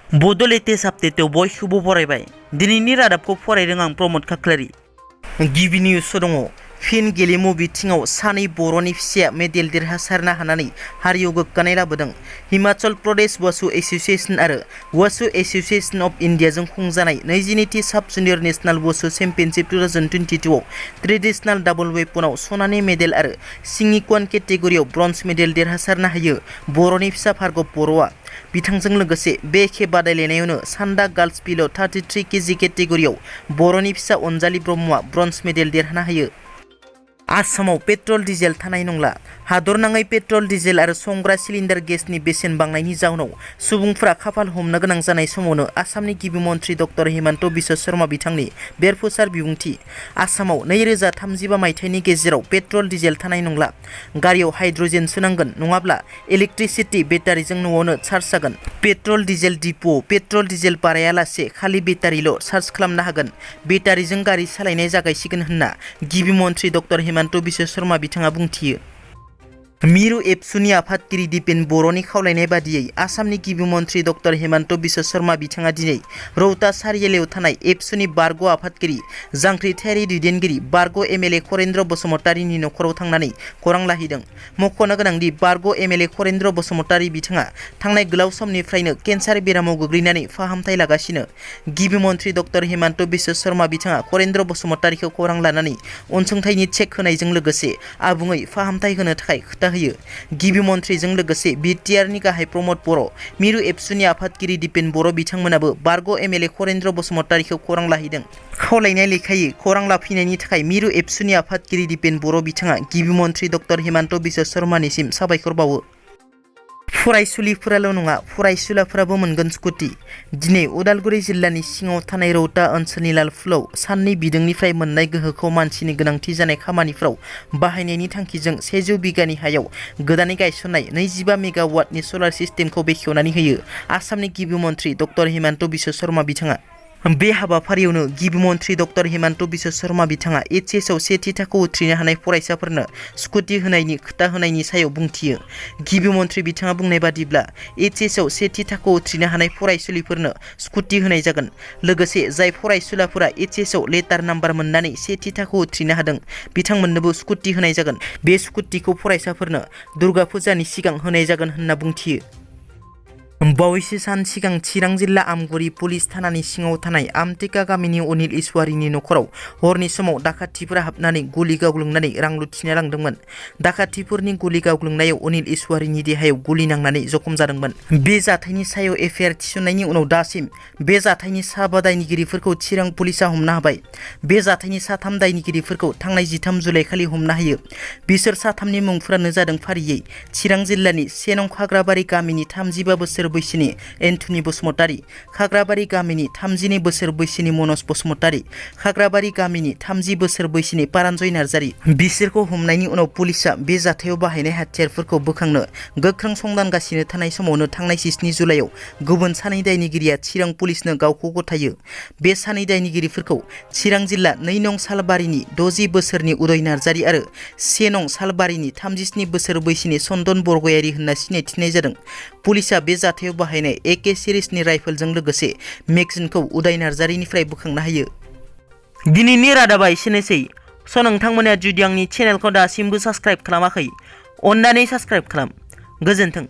बड' लेटेस्ट आपडेटआव बयखौबो बरायबाय। दिनैनि रादाबखौ फरायदों आं प्रमद खाख्लारि। गिबि निउस दङ। फिन गेलेमु बिथिङाव सानै बर'नि फिसाया मेडेल देरहासारनो हानानै हारियाव गोग्गानाय लाबोदों। हिमाचल प्रदेश वासु एस'सिएशन आरो वासु एस'सिएशन अफ इन्डियाजों खुंजानाय 22थि साब जुनियर नेशनेल वासु चेम्पियनशिप 2022 आव ट्रेडिशनेल डाबल वेपनाव सनानि मेडेल आरो सिंगिकवान केटेगरियाव ब्रन्ज मेडेल देरहासारनो हायो बर'नि फिसा भार्गव बर'आ। बिथांजों लोगोसे बे खेब बादायलायनायावनो सान्दा गार्ल्स बिल' 33 केजि केटेगरियाव बर'नि फिसा अनजालि ब्रह्मआ ब्रन्ज मेडेल देरहानो हायो। आसामाव पेट्रल डिजेल थानाय नंला। हादरनाङै पेट्रल डिजेल आरो संग्रा सिलिन्डार गेसनि बेसेन बांनायनि जाउनाव सुबुंफोरा खाफाल हमनो गोनां जानाय समावनो आसामनि गिबि मन्थ्रि डक्टर हिमन्त बिश्व शर्मा बिथांनि बेरफुसार बिबुंथि। आसामाव 2035 मायथाइनि गेजेराव पेट्रल डिजेल थानाय नंला। गारियाव हाइड्रजेन सोनांगोन, नङाब्ला इलेक्ट्रिसिटि बेटारिजों न'आवनो चार्ज जागोन। पेट्रल डिजेल डिपोआव पेट्रल डिजेल बारायालासे खालि बेटारिल' चार्ज खालामनो हागोन। बेटारिजों गारि सालायनाय जागायसिगोन होनना गिबि मन्थ्रि डक्टर हिमन्त बिश्व शर्मा बिथाङा बुंथियो। मिरु एबसुनि आफादगिरि दिपेन बर'नि खावलायनाय बादियै आसामनि गिबि मन्थ्रि डक्टर हिमन्त बिश्व शर्मा बिथाङा दिनै रौता सारियालियाव थानाय एबसुनि बारग' आफादगिरि जांख्रिथायारि दैदेनगिरि बारग' एमएलए खरेन्द्र बसुमतारीनि नखराव थांनानै खौरां लाहैदों। मख'नो गोनांदि बारग' एमएलए खरेन्द्र बसुमतारी बिथाङा थांनाय गोलाव समनिफ्रायनो केन्सार बेरामाव गोग्लैनानै फाहामथाय लागासिनो। गिबि मन्थ्रि डक्टर हिमन्त बिश्व शर्मा बिथाङा खरेन्द्र बसुमतारीखौ खौरां लानानै अनसुंथाइनि चेक होनायजों लोगोसे आबुङै फाहामथाय होनो थाखाय खोथा होयो। गिबि मन्थ्रिजों लोगोसे बिटिआरनि गाहाय प्रमद बर', मिरु एबसुनि आफादगिरि दिपेन बर' बिथांमोनाबो बारग' एमएलए खरेन्द्र बसुमतारीखौ खौरां लाहैदों। खावलायनाय लेखायै खौरां लाफैनायनि थाखाय मिरु एबसुनि आफादगिरि दिपेन बर' बिथाङा गिबि मन्थ्रि डक्टर हिमन्त बिश्व शर्मानिसिम साबायखर बावो। फरायसुलिफोराल' नङा, फरायसुलाफोराबो मोनगोन स्कुटि। दिनै उदालगुरि जिल्लानि सिङाव थानाय रौता ओनसोलनि लालफुलाव साननि बिदुंनिफ्राय मोननाय गोहोखौ मानसिनि गोनांथि जानाय खामानिफोराव बाहायनायनि थांखिजों 100 बिगानि हायाव गोदानै गायसननाय 25 मेगावाटनि सलार सिस्टेमखौ बेखेवनानै होयो आसामनि गिबि मन्थ्रि डक्टर हिमन्त बिश्व शर्मा बिथाङा। बे हाबाफारियावनो गिबि मन्थ्रि डक्टर हिमन्त बिश्व शर्मा बिथाङा एचएसआव सेथि थाखोआव उथ्रिनो हानाय फरायसाफोरनो स्कुटि होनायनि खोथा होनायनि सायाव बुंथियो। गिबि मन्थ्रि बिथाङा बुंनाय बादिब्ला एचएसआव सेथि थाखोआव उथ्रिनो हानाय फरायसुलिफोरनो स्कुटि होनाय जागोन। लोगोसे जाय फरायसुलाफोरा एचएसआव लेटार नाम्बार मोननानै सेथि थाखोआव उथ्रिनो हादों बिथांमोननोबो स्कुटि होनाय जागोन। बे स्कुटिखौ फरायसाफोरनो दुर्गा फुजानि सिगां होनाय जागोन होनना बुंथियो। बावैसो सान सिगां चिरां जिल्ला आमगुरि पुलिस थानानि सिङाव थानाय आमटेका गामिनि अनिल ईश्वरीनि नखराव हरनि समाव दाखाथिफोरा हाबनानै गुलि गावग्लुंनानै रां लुथिना लांदोंमोन। दाखाथिफोरनि गुलि गावग्लुंनायाव अनिल ईश्वरीनि देहायाव गुलि नांनानै जखम जादोंमोन। बे जाथायनि सायाव एफआइआर थिसननायनि उनाव दासिम बे जाथायनि साबा दायनिगिरिफोरखौ चिरां पुलिसा हमनो हाबाय। बे जाथायनि साथाम दायनिगिरिफोरखौ थांनाय 13 जुलाइ खालि हमनो हायो। बिसोर साथामनि मुंफोरानो जादों फारियै चिरां जिल्लानि 1 नं खाग्राबारि गामिनि 35 बोसोर बैसोनि एन्थनी बसुमतारी, खाग्राबारि गामिनि 32 बोसोर बैसोनि मनज बसुमतारी, खाग्राबारि गामिनि 30 बोसोर बैसोनि पारानजय नार्जारी। बिसोरखौ हमनायनि उनाव पुलिसा बे जाथायाव बाहायनाय हाथियारफोरखौ बोखांनो गोख्रों संदानगासिनो थानाय समावनो थांनाय 17 जुलाइआव गुबुन सानै दायनिगिरिया चिरां पुलिसनो गावखौ गथायो। बे सानै दायनिगिरिफोरखौ चिरां जिल्ला 2 नं सालबारिनि 60 बोसोरनि उदय नार्जारी आरो 1 नं सालबारिनि 37 बोसोर बैसोनि चन्दन बरगयारी होनना सिनायथिनाय जादों। पुलिसा बे जाथायाव बाहायनाय एके सिरिजनि राइफलजों लोगोसे मेगजिनखौ उदय नार्जारीनिफ्राय बोखांनो हायो। दिनैनि रादाबा एसेनोसै। नोंथांमोना जुदि आंनि चेनेलखौ दासिमबो साबस्क्राइब खालामाखै, अन्नानै साबस्क्राइब खालाम। गोजोन्थों।